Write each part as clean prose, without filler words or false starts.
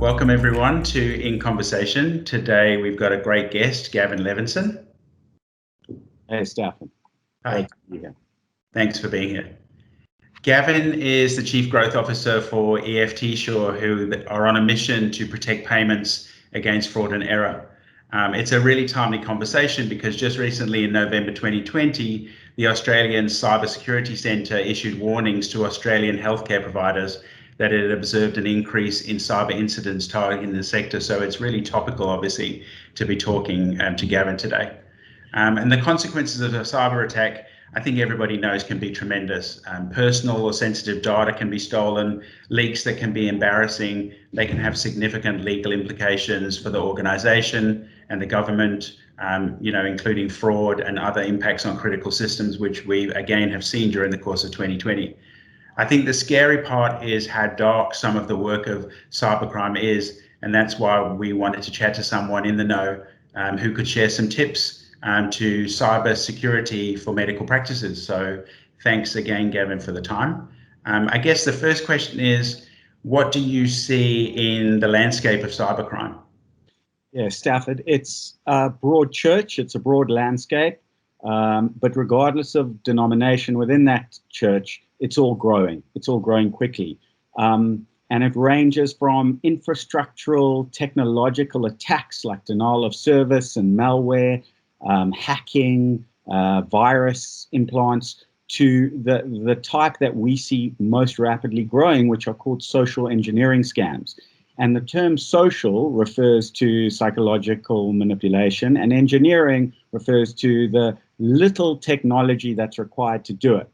Welcome everyone to In Conversation. Today we've got a great guest, Gavin Levinsohn. Hey, Stafford. Hi. Great to be here. Thanks for being here. Gavin is the Chief Growth Officer for eftsure, who are on a mission to protect payments against fraud and error. It's a really timely conversation because just recently in November 2020, the Australian Cybersecurity Centre issued warnings to Australian healthcare providers that it had observed an increase in cyber incidents targeting the sector. So it's really topical, obviously, to be talking to Gavin today. And the consequences of a cyber attack, I think everybody knows, can be tremendous. Personal or sensitive data can be stolen, leaks that can be embarrassing. They can have significant legal implications for the organisation and the government, including fraud and other impacts on critical systems, which we again have seen during the course of 2020. I think the scary part is how dark some of the work of cybercrime is, and that's why we wanted to chat to someone in the know who could share some tips to cybersecurity for medical practices. So thanks again, Gavin, for the time. I guess the first question is, what do you see in the landscape of cybercrime? Yeah, Stafford, it's a broad church, it's a broad landscape, but regardless of denomination within that church, it's all growing quickly. And it ranges from infrastructural, technological attacks like denial of service and malware, hacking, virus implants, to the type that we see most rapidly growing, which are called social engineering scams. And the term social refers to psychological manipulation, and engineering refers to the little technology that's required to do it.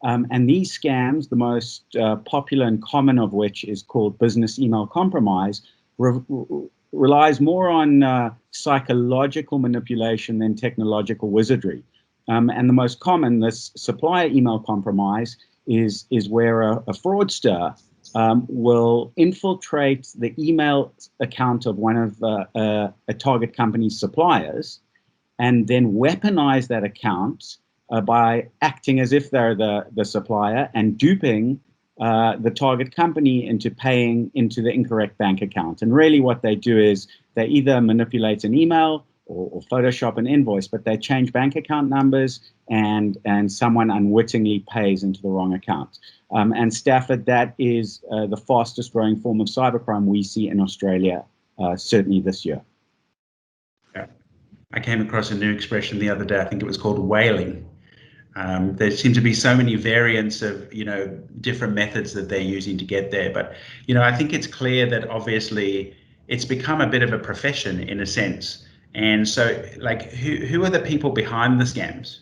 And these scams, the most popular and common of which is called business email compromise, relies more on psychological manipulation than technological wizardry. And the most common, this supplier email compromise, is where a fraudster will infiltrate the email account of one of a target company's suppliers and then weaponize that account by acting as if they're the supplier and duping the target company into paying into the incorrect bank account. And really what they do is they either manipulate an email or Photoshop an invoice, but they change bank account numbers and someone unwittingly pays into the wrong account. And Stafford, that is the fastest growing form of cybercrime we see in Australia, certainly this year. Yeah. I came across a new expression the other day. I think it was called whaling. There seem to be so many variants of, different methods that they're using to get there. But, I think it's clear that obviously it's become a bit of a profession in a sense. And so, like, who are the people behind the scams?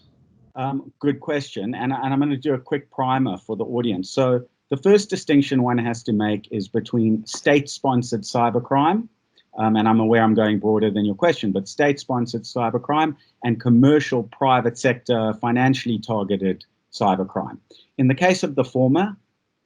Good question. And I'm going to do a quick primer for the audience. So the first distinction one has to make is between state-sponsored cybercrime, and I'm aware I'm going broader than your question, but state-sponsored cybercrime and commercial private sector financially targeted cybercrime. In the case of the former,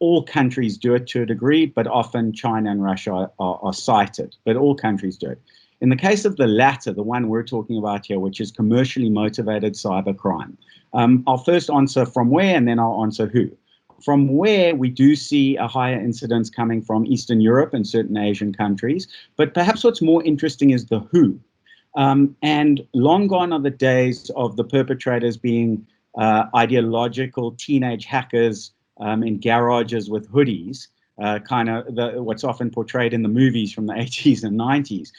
all countries do it to a degree, but often China and Russia are cited, but all countries do it. In the case of the latter, the one we're talking about here, which is commercially motivated cybercrime, I'll first answer from where and then I'll answer who. From where we do see a higher incidence coming from Eastern Europe and certain Asian countries, but perhaps what's more interesting is the who. And long gone are the days of the perpetrators being ideological teenage hackers in garages with hoodies, kind of what's often portrayed in the movies from the 80s and 90s.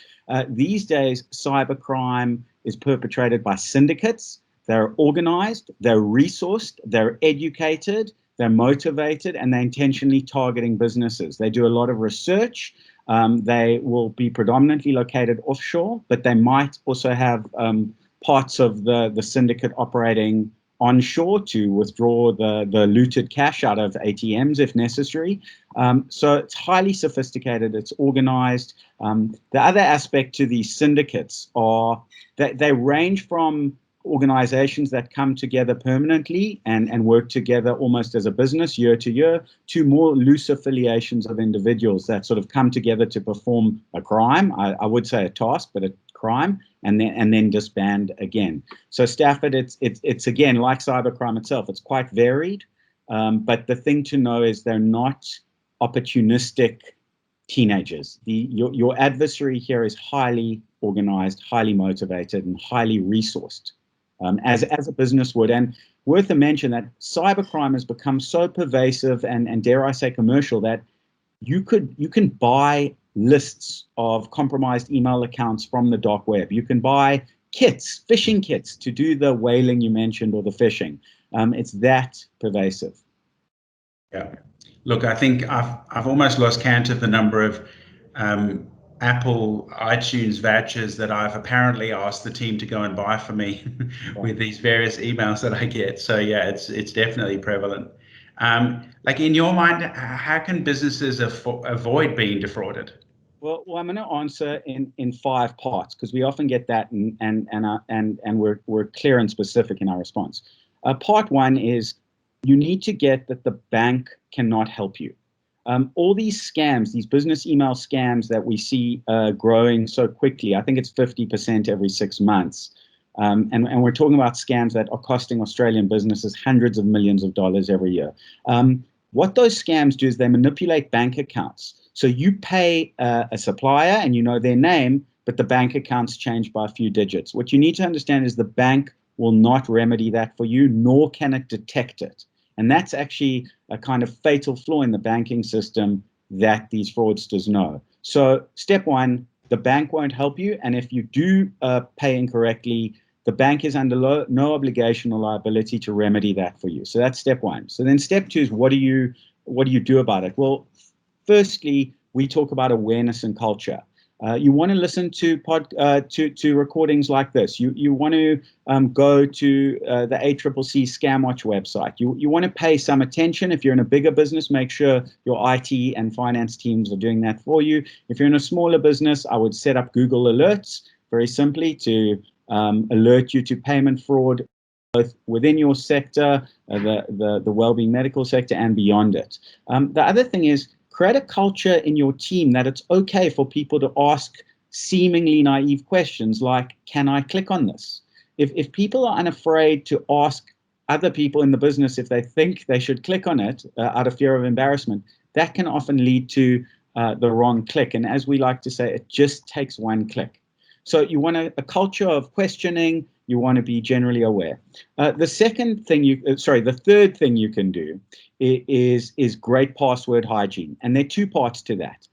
These days, cybercrime is perpetrated by syndicates. They're organized, they're resourced, they're educated, they're motivated, and they're intentionally targeting businesses. They do a lot of research. They will be predominantly located offshore, but they might also have parts of the syndicate operating onshore to withdraw the looted cash out of ATMs if necessary. So it's highly sophisticated, it's organized. The other aspect to these syndicates are that they range from organizations that come together permanently and work together almost as a business year to year, to more loose affiliations of individuals that sort of come together to perform a crime. I would say a task, but a crime, and then disband again. So Stafford, it's again like cybercrime itself. It's quite varied, but the thing to know is they're not opportunistic teenagers. Your adversary here is highly organized, highly motivated, and highly resourced, as a business would. And worth a mention that cybercrime has become so pervasive and dare I say commercial that you can buy lists of compromised email accounts from the dark web. You can buy kits, phishing kits, to do the whaling you mentioned or the phishing. It's that pervasive. Yeah. Look, I think I've almost lost count of the number of Apple iTunes vouchers that I've apparently asked the team to go and buy for me with these various emails that I get. So yeah, it's definitely prevalent. Like in your mind, how can businesses avoid being defrauded? Well, I'm going to answer in 5 parts because we often get that, and we're clear and specific in our response. Part 1 is you need to get that the bank cannot help you. All these scams, these business email scams that we see growing so quickly, I think it's 50% every 6 months. And we're talking about scams that are costing Australian businesses hundreds of millions of dollars every year. What those scams do is they manipulate bank accounts. So you pay a supplier and you know their name, but the bank account's changed by a few digits. What you need to understand is the bank will not remedy that for you, nor can it detect it. And that's actually a kind of fatal flaw in the banking system that these fraudsters know. So step 1, the bank won't help you. And if you do pay incorrectly, the bank is under no obligation or liability to remedy that for you. So that's step 1. So then step 2 is what do you do about it? Well, firstly, we talk about awareness and culture. You want to listen to recordings like this. You want to go to the ACCC ScamWatch website. You want to pay some attention. If you're in a bigger business, make sure your IT and finance teams are doing that for you. If you're in a smaller business, I would set up Google Alerts very simply to alert you to payment fraud, both within your sector, the well-being medical sector, and beyond it. The other thing is, create a culture in your team that it's okay for people to ask seemingly naive questions like, can I click on this? If people are unafraid to ask other people in the business if they think they should click on it out of fear of embarrassment, that can often lead to the wrong click. And as we like to say, it just takes 1 click. So you want a culture of questioning. You want to be generally aware. The third thing you can do is great password hygiene. And there are 2 parts to that.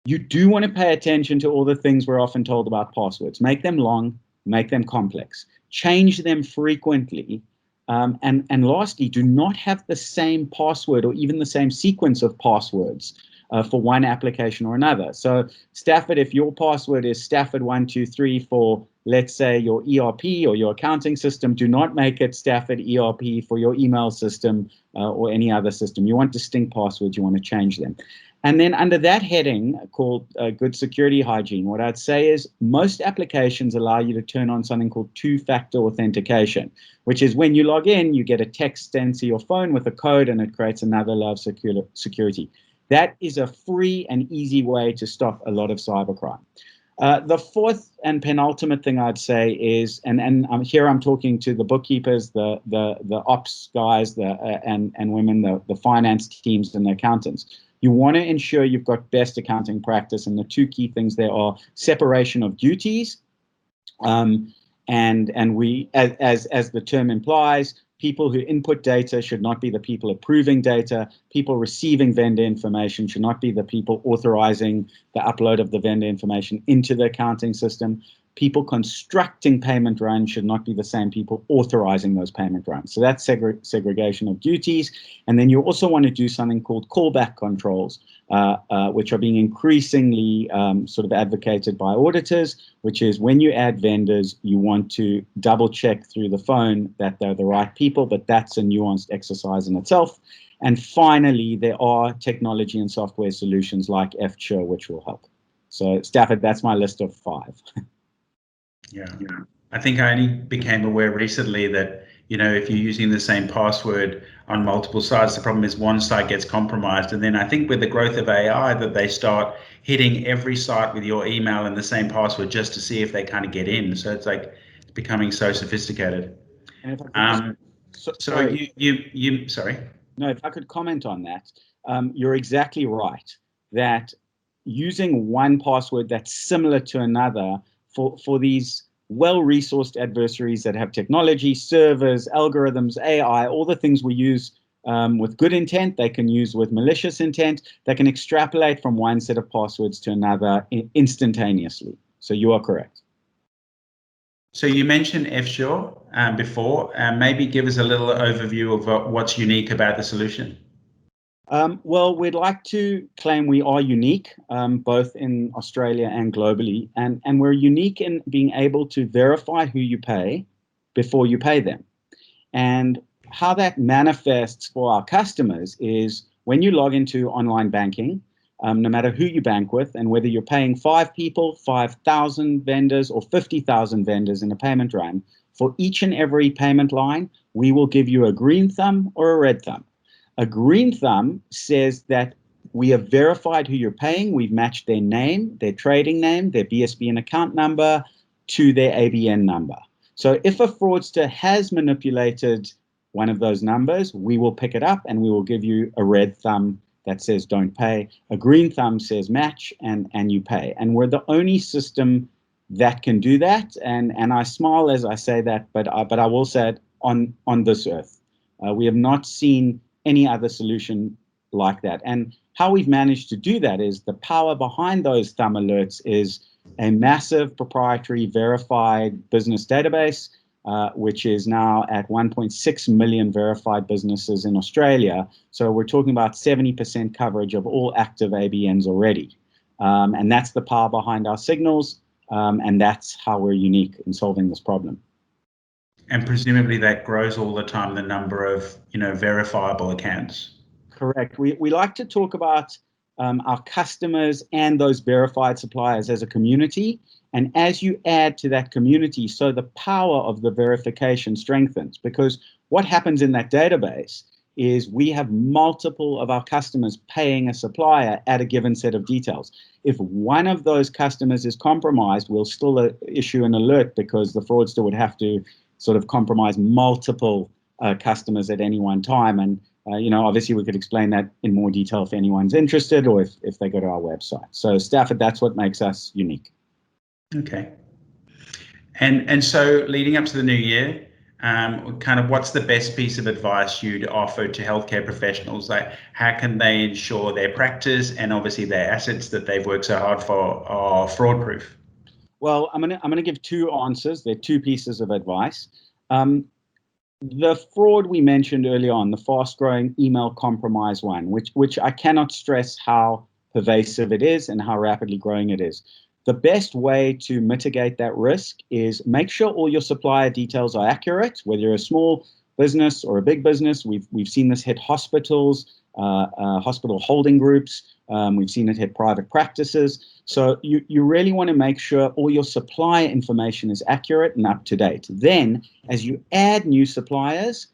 You do want to pay attention to all the things we're often told about passwords. Make them long, make them complex, change them frequently. And lastly, do not have the same password or even the same sequence of passwords for one application or another. So Stafford, if your password is Stafford123 for, let's say, your ERP or your accounting system, do not make it Stafford ERP for your email system or any other system. You want distinct passwords, you want to change them. And then under that heading called good security hygiene, what I'd say is most applications allow you to turn on something called 2-factor authentication, which is when you log in, you get a text sent to your phone with a code and it creates another layer of security. That is a free and easy way to stop a lot of cybercrime. The fourth and penultimate thing I'd say is, and I'm talking to the bookkeepers, the ops guys, and women, the finance teams and the accountants. You want to ensure you've got best accounting practice, and the 2 key things there are separation of duties, and we, as the term implies, people who input data should not be the people approving data. People receiving vendor information should not be the people authorizing the upload of the vendor information into the accounting system. People constructing payment runs should not be the same people authorizing those payment runs. So that's segregation of duties. And then you also want to do something called callback controls, which are being increasingly sort of advocated by auditors, which is when you add vendors, you want to double check through the phone that they're the right people, but that's a nuanced exercise in itself. And finally, there are technology and software solutions like eftsure, which will help. So Stafford, that's my list of 5. Yeah. I think I only became aware recently that, if you're using the same password on multiple sites, the problem is one site gets compromised. And then I think with the growth of AI that they start hitting every site with your email and the same password just to see if they kind of get in. So it's like it's becoming so sophisticated. And if I could Sorry. No, if I could comment on that, you're exactly right that using one password that's similar to another for these well-resourced adversaries that have technology, servers, algorithms, AI, all the things we use with good intent, they can use with malicious intent. They can extrapolate from one set of passwords to another instantaneously. So you are correct. So you mentioned eftsure before. Maybe give us a little overview of what's unique about the solution. Well, we'd like to claim we are unique, both in Australia and globally, and we're unique in being able to verify who you pay before you pay them. And how that manifests for our customers is when you log into online banking, no matter who you bank with, and whether you're paying 5 people, 5,000 vendors, or 50,000 vendors in a payment run, for each and every payment line, we will give you a green thumb or a red thumb. A green thumb says that we have verified who you're paying. We've matched their name, their trading name, their BSBN account number to their ABN number. So if a fraudster has manipulated one of those numbers, we will pick it up and we will give you a red thumb that says don't pay. A green thumb says match and you pay. And we're the only system that can do that. And I smile as I say that, but I will say it on this earth. We have not seen any other solution like that. And how we've managed to do that is the power behind those thumb alerts is a massive proprietary verified business database, which is now at 1.6 million verified businesses in Australia. So we're talking about 70% coverage of all active ABNs already. And that's the power behind our signals. And that's how we're unique in solving this problem. And presumably that grows all the time, the number of, verifiable accounts. Correct. We like to talk about our customers and those verified suppliers as a community. And as you add to that community, so the power of the verification strengthens, because what happens in that database is we have multiple of our customers paying a supplier at a given set of details. If one of those customers is compromised, we'll still issue an alert because the fraudster would have to sort of compromise multiple customers at any one time. And, obviously we could explain that in more detail if anyone's interested or if they go to our website. So Stafford, that's what makes us unique. Okay. And so leading up to the new year, kind of what's the best piece of advice you'd offer to healthcare professionals? Like how can they ensure their practice and obviously their assets that they've worked so hard for are fraud proof? Well, I'm gonna give two answers. They're two pieces of advice. The fraud we mentioned early on, the fast-growing email compromise one, which I cannot stress how pervasive it is and how rapidly growing it is. The best way to mitigate that risk is make sure all your supplier details are accurate, whether you're a small business or a big business. We've seen this hit hospitals, hospital holding groups. We've seen it hit private practices. So you really want to make sure all your supplier information is accurate and up to date. Then, as you add new suppliers,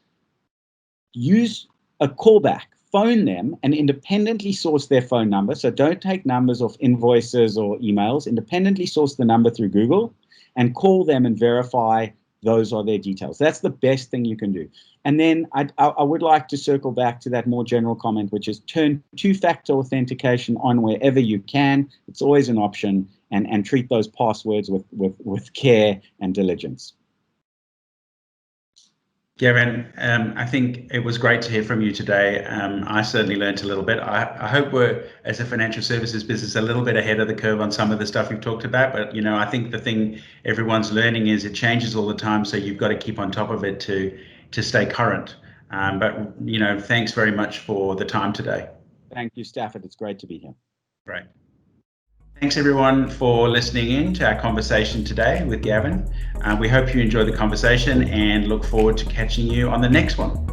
use a callback. Phone them and independently source their phone number. So don't take numbers off invoices or emails. Independently source the number through Google and call them and verify those are their details. That's the best thing you can do. And then I would like to circle back to that more general comment, which is turn two-factor authentication on wherever you can. It's always an option, and treat those passwords with care and diligence. Gavin, I think it was great to hear from you today. I certainly learned a little bit. I hope we're, as a financial services business, a little bit ahead of the curve on some of the stuff we've talked about. But, I think the thing everyone's learning is it changes all the time. So you've got to keep on top of it to stay current. But, thanks very much for the time today. Thank you, Stafford. It's great to be here. Great. Thanks everyone for listening in to our conversation today with Gavin. We hope you enjoyed the conversation and look forward to catching you on the next one.